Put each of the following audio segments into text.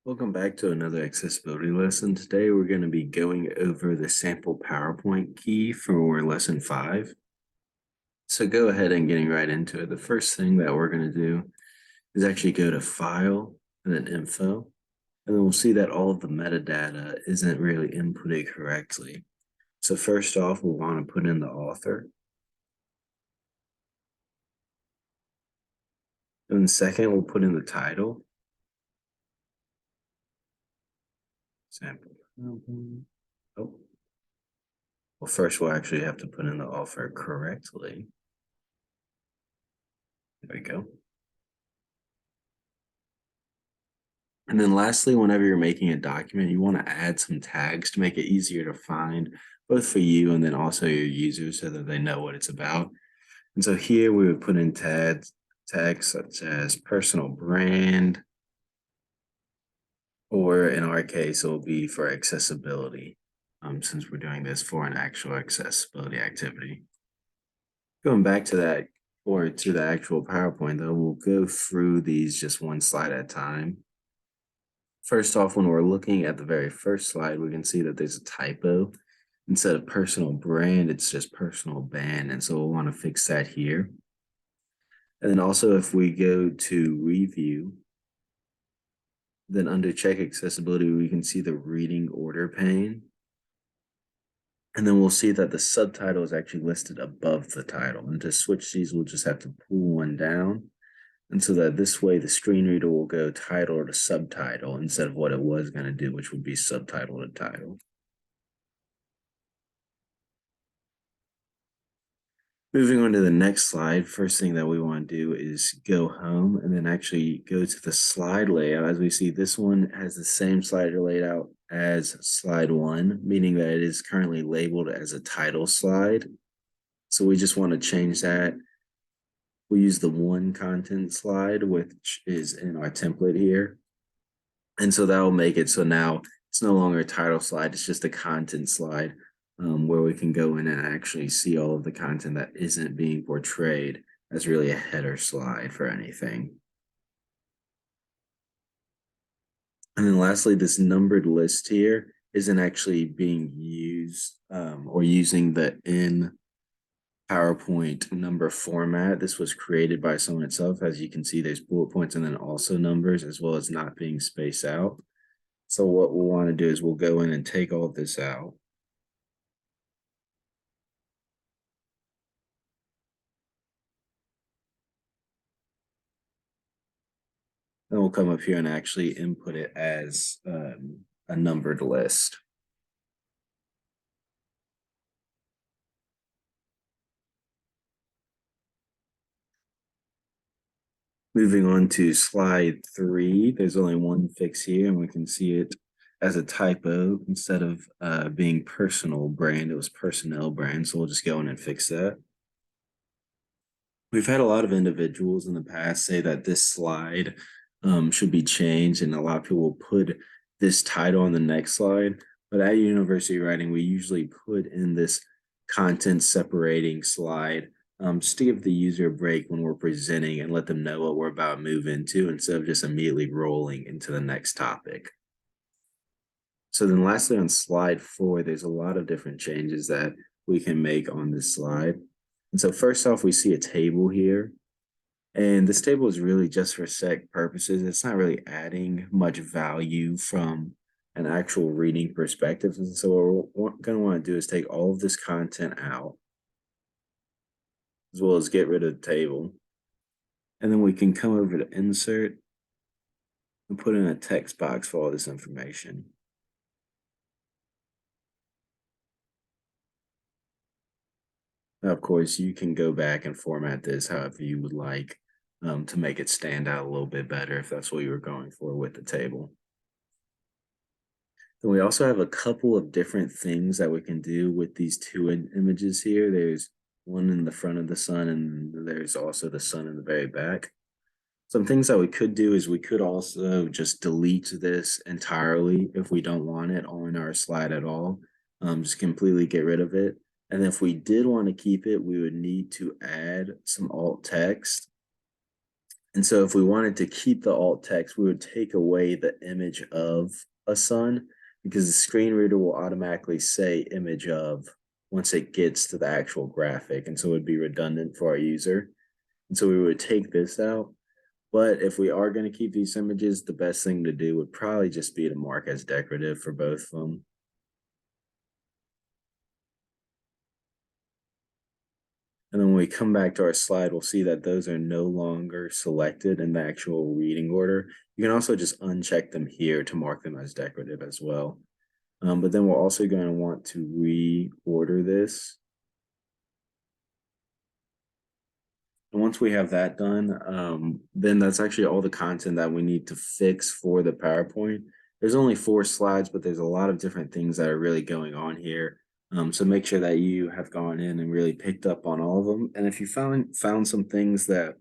Welcome back to another accessibility lesson. Today we're going to be going over the sample PowerPoint key for lesson 5. So go ahead and getting right into it. The first thing that we're going to do is actually go to File and then Info. And then we'll see that all of the metadata isn't really inputted correctly. So first off, we'll want to put in the author. And then second, we'll put in the title. Sample. Oh. Well, first we'll actually have to put in the author correctly. There we go. And then lastly, whenever you're making a document, you want to add some tags to make it easier to find, both for you and then also your users so that they know what it's about. And so here we would put in tags such as personal brand, or in our case, it will be for accessibility, since we're doing this for an actual accessibility activity. Going back to that, or to the actual PowerPoint though, we'll go through these just one slide at a time. First off, when we're looking at the very first slide, we can see that there's a typo. Instead of personal brand, it's just personal band. And so we'll want to fix that here. And then also if we go to review, then under check accessibility, we can see the reading order pane. And then we'll see that the subtitle is actually listed above the title. And to switch these, we'll just have to pull one down. And so that this way the screen reader will go title to subtitle instead of what it was going to do, which would be subtitle to title. Moving on to the next slide, first thing that we want to do is go home and then actually go to the slide layout. As we see, this one has the same slider layout as slide 1, meaning that it is currently labeled as a title slide. So we just want to change that. We use the one content slide, which is in our template here. And so that will make it so now it's no longer a title slide, it's just a content slide, where we can go in and actually see all of the content that isn't being portrayed as really a header slide for anything. And then lastly, this numbered list here isn't actually being used or using the in PowerPoint number format. This was created by someone itself. As you can see, there's bullet points and then also numbers, as well as not being spaced out. So what we'll want to do is we'll go in and take all of this out. Then we'll come up here and actually input it as a numbered list. Moving on to slide 3, there's only one fix here, and we can see it as a typo. Instead of being personal brand, it was personnel brand. So we'll just go in and fix that. We've had a lot of individuals in the past say that this slide should be changed, and a lot of people will put this title on the next slide. But at University Writing, we usually put in this content separating slide just to give the user a break when we're presenting and let them know what we're about to move into instead of just immediately rolling into the next topic. So then lastly, on slide 4, there's a lot of different changes that we can make on this slide. And so first off, we see a table here. And this table is really just for SEC purposes. It's not really adding much value from an actual reading perspective. And so what we're going to want to do is take all of this content out, as well as get rid of the table. And then we can come over to insert and put in a text box for all this information. Now, of course, you can go back and format this however you would like to make it stand out a little bit better if that's what you were going for with the table. Then we also have a couple of different things that we can do with these two images here. There's one in the front of the sun, and there's also the sun in the very back. Some things that we could do is we could also just delete this entirely if we don't want it on our slide at all. Just completely get rid of it. And if we did want to keep it, we would need to add some alt text. And so if we wanted to keep the alt text, we would take away the image of a sun because the screen reader will automatically say image of once it gets to the actual graphic. And so it would be redundant for our user. And so we would take this out. But if we are going to keep these images, the best thing to do would probably just be to mark as decorative for both of them. And then when we come back to our slide, we'll see that those are no longer selected in the actual reading order. You can also just uncheck them here to mark them as decorative as well. But then we're also going to want to reorder this. And once we have that done, then that's actually all the content that we need to fix for the PowerPoint. There's only 4 slides, but there's a lot of different things that are really going on here. So make sure that you have gone in and really picked up on all of them. And if you found some things that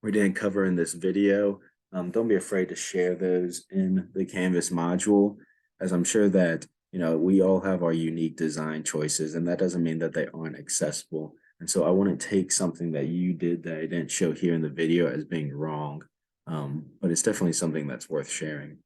we didn't cover in this video, don't be afraid to share those in the Canvas module, as I'm sure that we all have our unique design choices, and that doesn't mean that they aren't accessible. And so I wouldn't take something that you did that I didn't show here in the video as being wrong, but it's definitely something that's worth sharing.